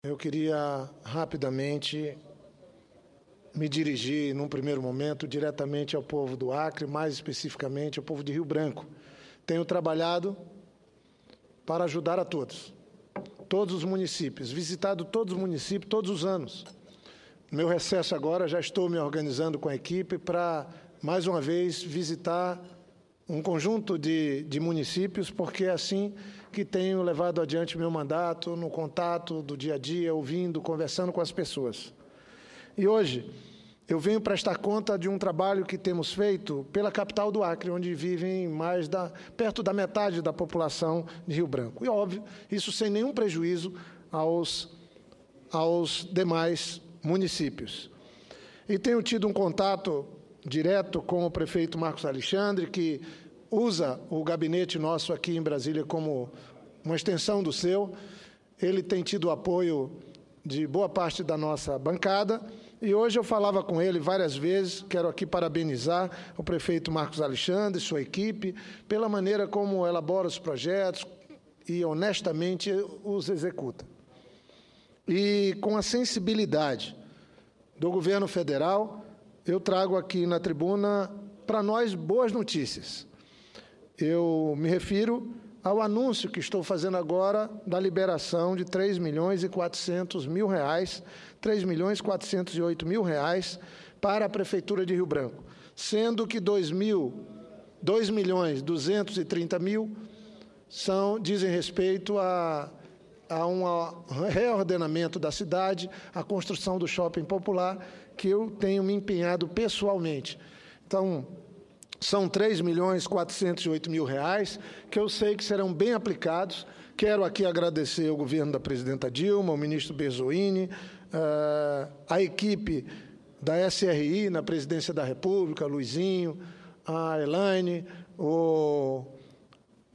Eu queria rapidamente me dirigir, num primeiro momento, diretamente ao povo do Acre, mais especificamente ao povo de Rio Branco. Tenho trabalhado para ajudar a todos os municípios, visitado todos os municípios todos os anos. No meu recesso agora, já estou me organizando com a equipe para, mais uma vez, visitar um conjunto de municípios, porque é assim que tenho levado adiante meu mandato, no contato do dia a dia, ouvindo, conversando com as pessoas. E hoje eu venho prestar conta de um trabalho que temos feito pela capital do Acre, onde vivem perto da metade da população de Rio Branco. E, óbvio, isso sem nenhum prejuízo aos demais municípios. E tenho tido um contato direto com o prefeito Marcos Alexandre, que usa o gabinete nosso aqui em Brasília como uma extensão do seu. Ele tem tido o apoio de boa parte da nossa bancada, e hoje eu falava com ele várias vezes. Quero aqui parabenizar o prefeito Marcos Alexandre e sua equipe pela maneira como elabora os projetos e honestamente os executa. E com a sensibilidade do governo federal, eu trago aqui na tribuna para nós boas notícias. Eu me refiro ao anúncio que estou fazendo agora da liberação de R$ 3.400.000, R$ 3.408.000 para a Prefeitura de Rio Branco, sendo que R$ 2.230.000 dizem respeito a um reordenamento da cidade, a construção do shopping popular, que eu tenho me empenhado pessoalmente. Então, são R$ 3.408.000 que eu sei que serão bem aplicados. Quero aqui agradecer ao governo da presidenta Dilma, ao ministro Bezoini, a equipe da SRI na presidência da República, Luizinho, a Elaine,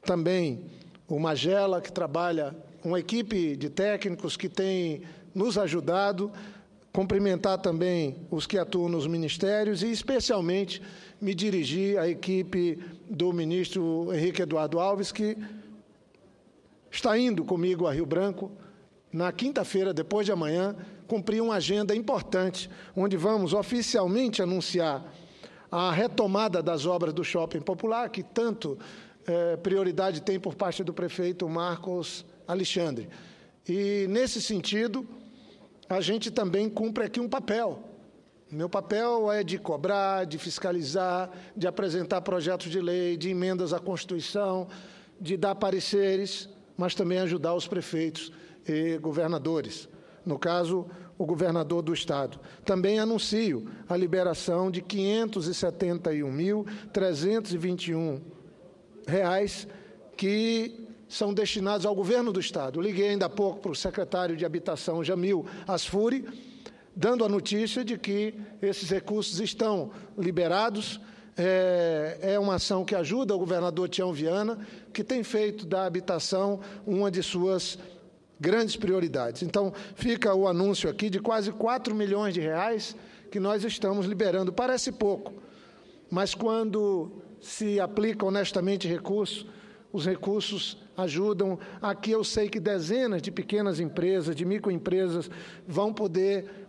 também o Magela, que trabalha, uma equipe de técnicos que tem nos ajudado. Cumprimentar também os que atuam nos ministérios e, especialmente, me dirigir à equipe do ministro Henrique Eduardo Alves, que está indo comigo a Rio Branco na quinta-feira, depois de amanhã, cumprir uma agenda importante, onde vamos oficialmente anunciar a retomada das obras do Shopping Popular, que tanto prioridade tem por parte do prefeito Marcos Alexandre. E, nesse sentido, a gente também cumpre aqui um papel. Meu papel é de cobrar, de fiscalizar, de apresentar projetos de lei, de emendas à Constituição, de dar pareceres, mas também ajudar os prefeitos e governadores. No caso, o governador do Estado. Também anuncio a liberação de R$ 571.321 que são destinados ao governo do Estado. Liguei ainda há pouco para o secretário de Habitação, Jamil Asfuri, dando a notícia de que esses recursos estão liberados. É uma ação que ajuda o governador Tião Viana, que tem feito da habitação uma de suas grandes prioridades. Então, fica o anúncio aqui de quase R$ 4 milhões que nós estamos liberando. Parece pouco, mas quando se aplica honestamente recursos, os recursos ajudam. Aqui eu sei que dezenas de pequenas empresas, de microempresas, vão poder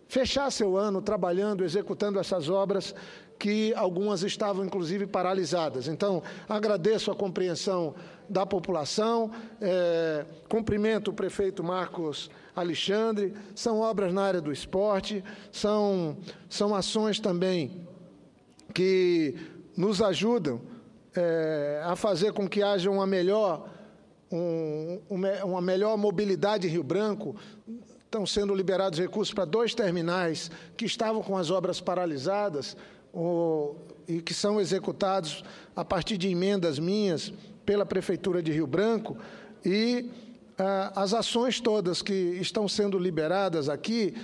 fechar seu ano trabalhando, executando essas obras, que algumas estavam, inclusive, paralisadas. Então, agradeço a compreensão da população, cumprimento o prefeito Marcos Alexandre. São obras na área do esporte, são ações também que nos ajudam a fazer com que haja uma melhor mobilidade em Rio Branco. Estão sendo liberados recursos para 2 terminais que estavam com as obras paralisadas e que são executados a partir de emendas minhas pela Prefeitura de Rio Branco. E as ações todas que estão sendo liberadas aqui,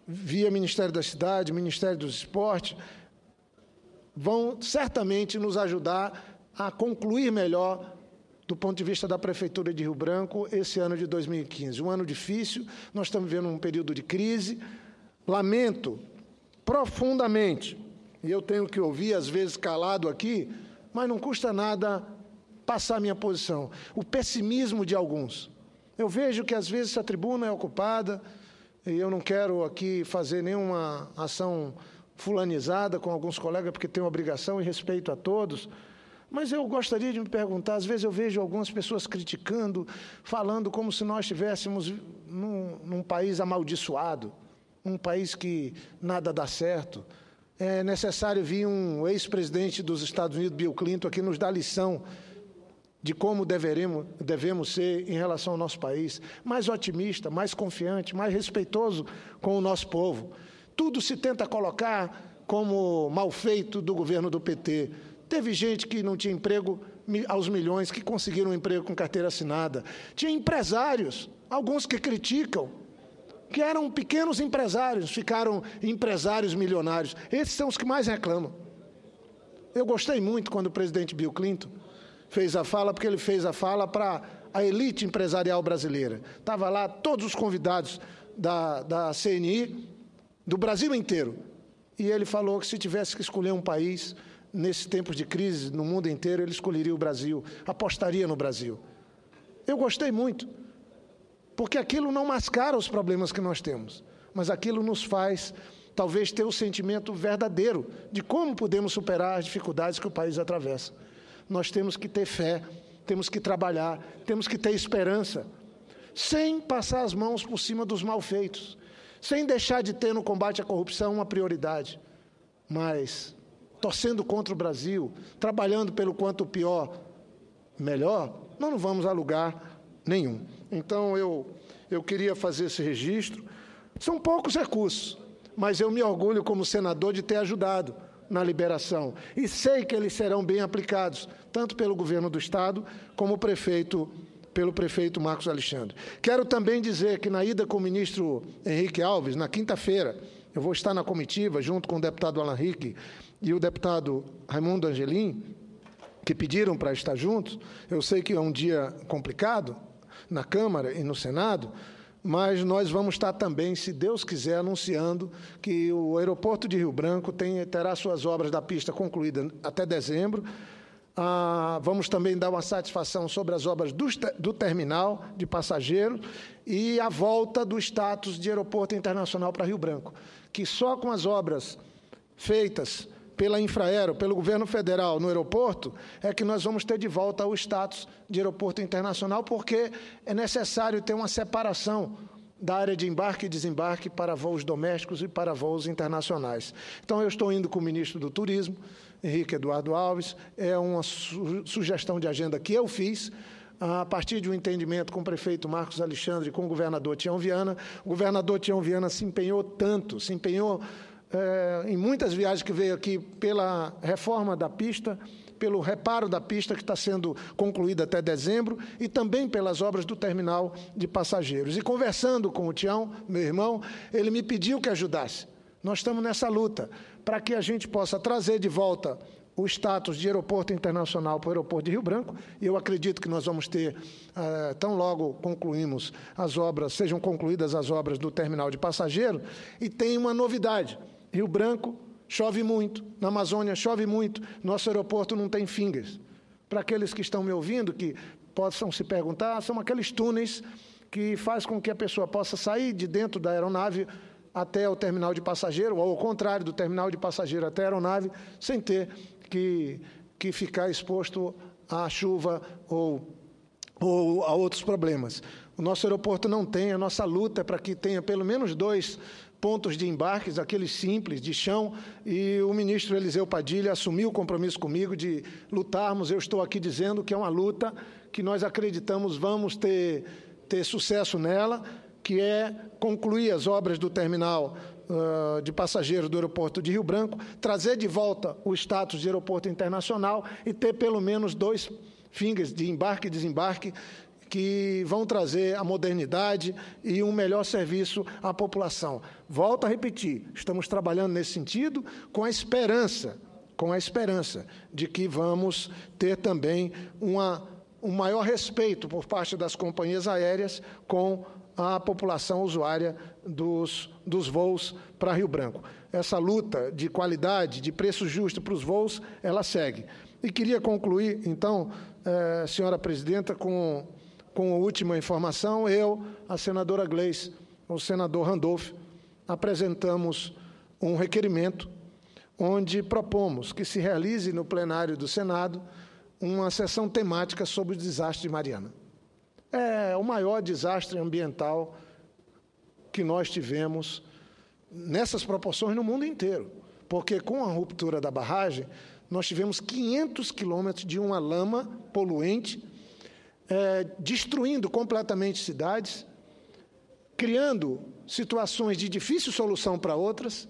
via Ministério da Cidade, Ministério dos Esportes, vão certamente nos ajudar a concluir melhor, do ponto de vista da Prefeitura de Rio Branco, esse ano de 2015. Um ano difícil, nós estamos vivendo um período de crise. Lamento profundamente, e eu tenho que ouvir, às vezes, calado aqui, mas não custa nada passar a minha posição. O pessimismo de alguns, Eu vejo que, às vezes, essa tribuna é ocupada, e eu não quero aqui fazer nenhuma ação fulanizada com alguns colegas, porque tenho obrigação e respeito a todos, mas eu gostaria de me perguntar, às vezes eu vejo algumas pessoas criticando, falando como se nós estivéssemos num país amaldiçoado, um país que nada dá certo. É necessário vir um ex-presidente dos Estados Unidos, Bill Clinton, aqui nos dar lição de como devemos ser em relação ao nosso país, mais otimista, mais confiante, mais respeitoso com o nosso povo. Tudo se tenta colocar como mal feito do governo do PT. Teve gente que não tinha emprego aos milhões, que conseguiram um emprego com carteira assinada. Tinha empresários, alguns que criticam, que eram pequenos empresários, ficaram empresários milionários. Esses são os que mais reclamam. Eu gostei muito quando o presidente Bill Clinton fez a fala, porque ele fez a fala para a elite empresarial brasileira. Estava lá todos os convidados da CNI, do Brasil inteiro. E ele falou que se tivesse que escolher um país, nesses tempos de crise, no mundo inteiro, ele escolheria o Brasil, apostaria no Brasil. Eu gostei muito, porque aquilo não mascara os problemas que nós temos, mas aquilo nos faz, talvez, ter o sentimento verdadeiro de como podemos superar as dificuldades que o país atravessa. Nós temos que ter fé, temos que trabalhar, temos que ter esperança, sem passar as mãos por cima dos malfeitos, sem deixar de ter no combate à corrupção uma prioridade, mas torcendo contra o Brasil, trabalhando pelo quanto pior, melhor, nós não vamos a lugar nenhum. Então, eu queria fazer esse registro. São poucos recursos, mas eu me orgulho como senador de ter ajudado na liberação. E sei que eles serão bem aplicados, tanto pelo governo do Estado, como pelo prefeito Marcos Alexandre. Quero também dizer que, na ida com o ministro Henrique Alves, na quinta-feira, eu vou estar na comitiva, junto com o deputado Alan Rick e o deputado Raimundo Angelim, que pediram para estar juntos. Eu sei que é um dia complicado na Câmara e no Senado, mas nós vamos estar também, se Deus quiser, anunciando que o aeroporto de Rio Branco terá suas obras da pista concluídas até dezembro. Vamos também dar uma satisfação sobre as obras do terminal de passageiros e a volta do status de aeroporto internacional para Rio Branco, que só com as obras feitas pela Infraero, pelo governo federal no aeroporto, é que nós vamos ter de volta o status de aeroporto internacional, porque é necessário ter uma separação da área de embarque e desembarque para voos domésticos e para voos internacionais. Então, eu estou indo com o ministro do Turismo, Henrique Eduardo Alves, é uma sugestão de agenda que eu fiz, a partir de um entendimento com o prefeito Marcos Alexandre e com o governador Tião Viana. O governador Tião Viana se empenhou tanto, se empenhou em muitas viagens que veio aqui pela reforma da pista, pelo reparo da pista que está sendo concluída até dezembro e também pelas obras do terminal de passageiros. E conversando com o Tião, meu irmão, ele me pediu que ajudasse. Nós estamos nessa luta para que a gente possa trazer de volta o status de aeroporto internacional para o aeroporto de Rio Branco, e eu acredito que nós vamos ter, tão logo concluímos as obras, sejam concluídas as obras do terminal de passageiro, e tem uma novidade. Rio Branco chove muito, na Amazônia chove muito, nosso aeroporto não tem fingers. Para aqueles que estão me ouvindo, que possam se perguntar, são aqueles túneis que faz com que a pessoa possa sair de dentro da aeronave até o terminal de passageiro, ou ao contrário, do terminal de passageiro até a aeronave, sem ter que ficar exposto à chuva ou a outros problemas. O nosso aeroporto não tem, a nossa luta é para que tenha pelo menos 2 pontos de embarques, aqueles simples, de chão, e o ministro Eliseu Padilha assumiu o compromisso comigo de lutarmos. Eu estou aqui dizendo que é uma luta que nós acreditamos vamos ter sucesso nela, que é concluir as obras do terminal de passageiros do aeroporto de Rio Branco, trazer de volta o status de aeroporto internacional e ter pelo menos 2 fingers de embarque e desembarque que vão trazer a modernidade e um melhor serviço à população. Volto a repetir, estamos trabalhando nesse sentido com a esperança de que vamos ter também um maior respeito por parte das companhias aéreas com a população usuária dos voos para Rio Branco. Essa luta de qualidade, de preço justo para os voos, ela segue. E queria concluir, então, senhora presidenta, com com a última informação, eu, a senadora Gleice, o senador Randolph, apresentamos um requerimento onde propomos que se realize no plenário do Senado uma sessão temática sobre o desastre de Mariana. É o maior desastre ambiental que nós tivemos nessas proporções no mundo inteiro, porque com a ruptura da barragem, nós tivemos 500 quilômetros de uma lama poluente, destruindo completamente cidades, criando situações de difícil solução para outras,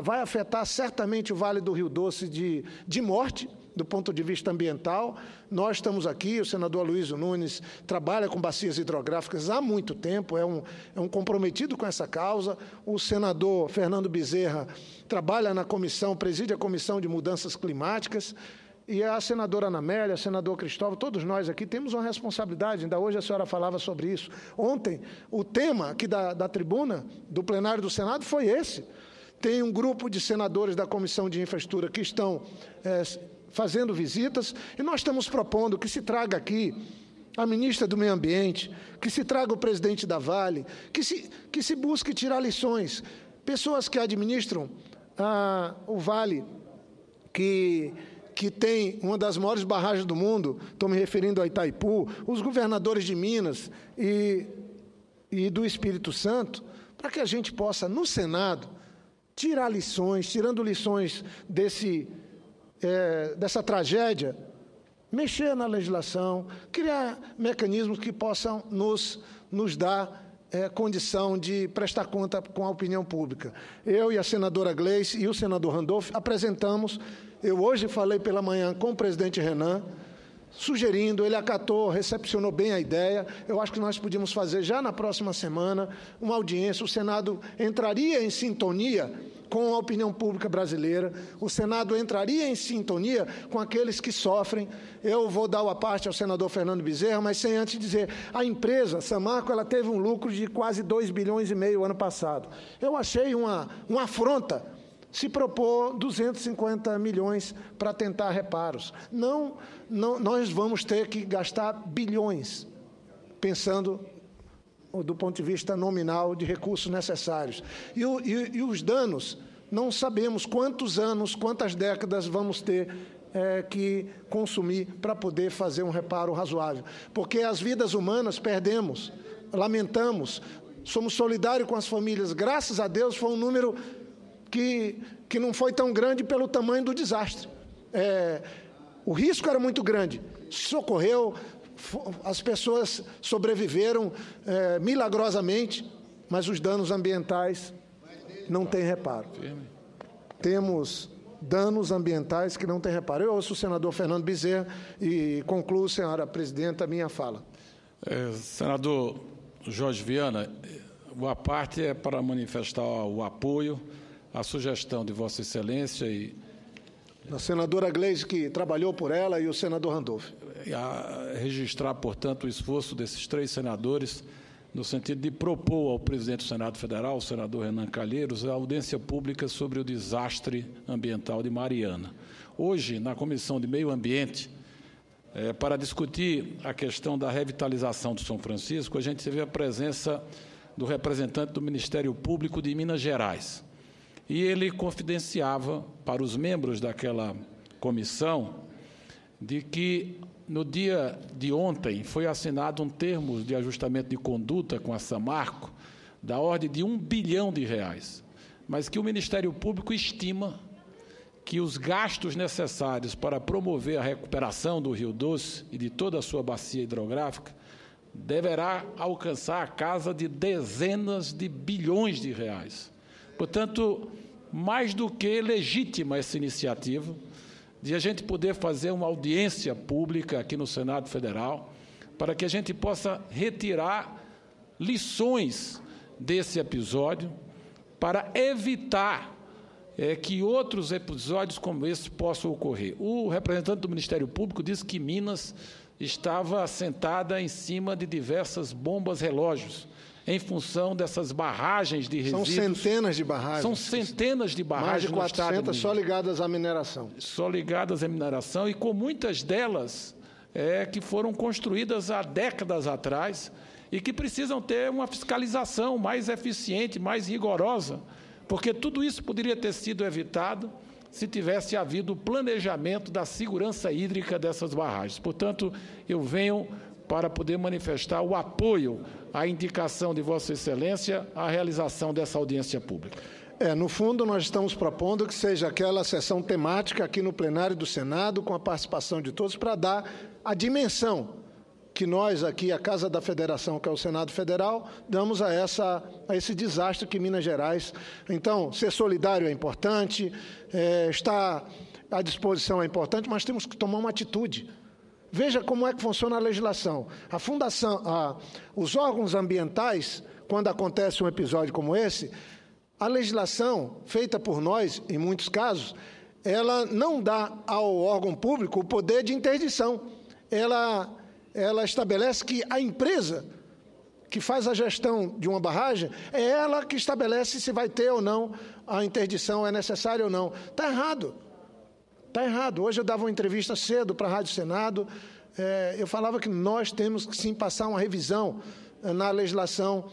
vai afetar certamente o Vale do Rio Doce de morte, do ponto de vista ambiental. Nós estamos aqui, o senador Aloysio Nunes trabalha com bacias hidrográficas há muito tempo, é um comprometido com essa causa. O senador Fernando Bezerra trabalha na comissão, preside a Comissão de Mudanças Climáticas, e a senadora Ana Amélia, o senador Cristóvão, todos nós aqui temos uma responsabilidade. Ainda hoje a senhora falava sobre isso. Ontem, o tema aqui da tribuna, do plenário do Senado, foi esse. Tem um grupo de senadores da Comissão de Infraestrutura que estão fazendo visitas, e nós estamos propondo que se traga aqui a ministra do Meio Ambiente, que se traga o presidente da Vale, que se busque tirar lições. Pessoas que administram o Vale, que tem uma das maiores barragens do mundo, estou me referindo a Itaipu, os governadores de Minas e do Espírito Santo, para que a gente possa, no Senado, tirar lições, tirando lições dessa tragédia, mexer na legislação, criar mecanismos que possam nos dar condição de prestar conta com a opinião pública. Eu e a senadora Gleice e o senador Randolph apresentamos, eu hoje falei pela manhã com o presidente Renan, sugerindo, ele acatou, recepcionou bem a ideia. Eu acho que nós podíamos fazer já na próxima semana uma audiência, o Senado entraria em sintonia com a opinião pública brasileira, o Senado entraria em sintonia com aqueles que sofrem. Eu vou dar a parte ao senador Fernando Bezerra, mas sem antes dizer, a empresa, a Samarco, ela teve um lucro de quase 2,5 bilhões ano passado. Eu achei uma afronta se propor 250 milhões para tentar reparos. Não, nós vamos ter que gastar bilhões, pensando do ponto de vista nominal de recursos necessários. E os danos, não sabemos quantos anos, quantas décadas vamos ter que consumir para poder fazer um reparo razoável. Porque as vidas humanas perdemos, lamentamos, somos solidários com as famílias. Graças a Deus foi um número que não foi tão grande pelo tamanho do desastre. O risco era muito grande, socorreu, as pessoas sobreviveram milagrosamente, mas os danos ambientais não têm reparo. Temos danos ambientais que não têm reparo. Eu ouço o senador Fernando Bezerra e concluo, senhora presidenta, a minha fala. Senador Jorge Viana, a parte é para manifestar o apoio à sugestão de Vossa Excelência e a senadora Gleice, que trabalhou por ela, e o senador Randolph. A registrar, portanto, o esforço desses 3 senadores no sentido de propor ao presidente do Senado Federal, o senador Renan Calheiros, a audiência pública sobre o desastre ambiental de Mariana. Hoje, na Comissão de Meio Ambiente, para discutir a questão da revitalização do São Francisco, a gente teve a presença do representante do Ministério Público de Minas Gerais. E ele confidenciava para os membros daquela comissão de que, no dia de ontem, foi assinado um termo de ajustamento de conduta com a Samarco da ordem de R$1 bilhão, mas que o Ministério Público estima que os gastos necessários para promover a recuperação do Rio Doce e de toda a sua bacia hidrográfica deverá alcançar a casa de dezenas de bilhões de reais. Portanto, mais do que legítima essa iniciativa de a gente poder fazer uma audiência pública aqui no Senado Federal para que a gente possa retirar lições desse episódio para evitar que outros episódios como esse possam ocorrer. O representante do Ministério Público disse que Minas estava assentada em cima de diversas bombas relógios, em função dessas barragens de resíduos. São centenas de barragens. São centenas de barragens. Mais de 400 só ligadas à mineração. Só ligadas à mineração e com muitas delas que foram construídas há décadas atrás e que precisam ter uma fiscalização mais eficiente, mais rigorosa, porque tudo isso poderia ter sido evitado se tivesse havido o planejamento da segurança hídrica dessas barragens. Portanto, eu venho para poder manifestar o apoio à indicação de Vossa Excelência à realização dessa audiência pública. No fundo, nós estamos propondo que seja aquela sessão temática aqui no plenário do Senado, com a participação de todos, para dar a dimensão que nós aqui, a Casa da Federação, que é o Senado Federal, damos a esse desastre que Minas Gerais... Então, ser solidário é importante, estar à disposição é importante, mas temos que tomar uma atitude. Veja como é que funciona a legislação. A fundação, os órgãos ambientais, quando acontece um episódio como esse, a legislação feita por nós, em muitos casos, ela não dá ao órgão público o poder de interdição. Ela estabelece que a empresa que faz a gestão de uma barragem é ela que estabelece se vai ter ou não a interdição, é necessária ou não. Está errado. Está errado. Hoje eu dava uma entrevista cedo para a Rádio Senado, eu falava que nós temos que sim passar uma revisão na legislação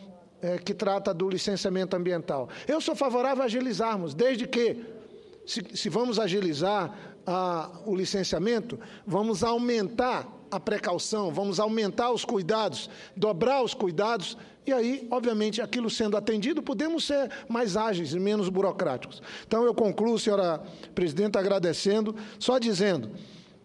que trata do licenciamento ambiental. Eu sou favorável a agilizarmos, desde que, se vamos agilizar o licenciamento, vamos aumentar a precaução, vamos aumentar os cuidados, dobrar os cuidados, e aí, obviamente, aquilo sendo atendido, podemos ser mais ágeis e menos burocráticos. Então, eu concluo, senhora presidenta, agradecendo, só dizendo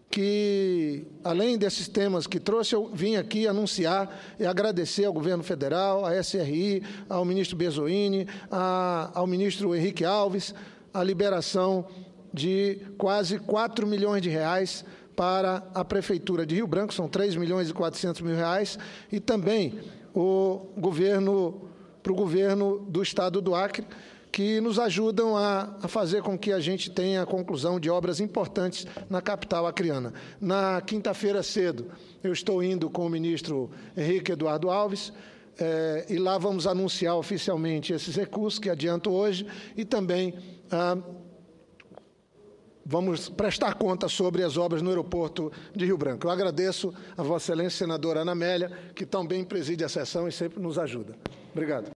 que, além desses temas que trouxe, eu vim aqui anunciar e agradecer ao governo federal, à SRI, ao ministro Bezoini, ao ministro Henrique Alves, a liberação de quase 4 milhões de reais para a Prefeitura de Rio Branco, são 3 milhões e 400 mil reais, e também para o governo do Estado do Acre, que nos ajudam a fazer com que a gente tenha a conclusão de obras importantes na capital acreana. Na quinta-feira cedo, eu estou indo com o ministro Henrique Eduardo Alves, e lá vamos anunciar oficialmente esses recursos que adianto hoje, e também vamos prestar conta sobre as obras no aeroporto de Rio Branco. Eu agradeço a Vossa Excelência, senadora Ana Amélia, que tão bem preside a sessão e sempre nos ajuda. Obrigado.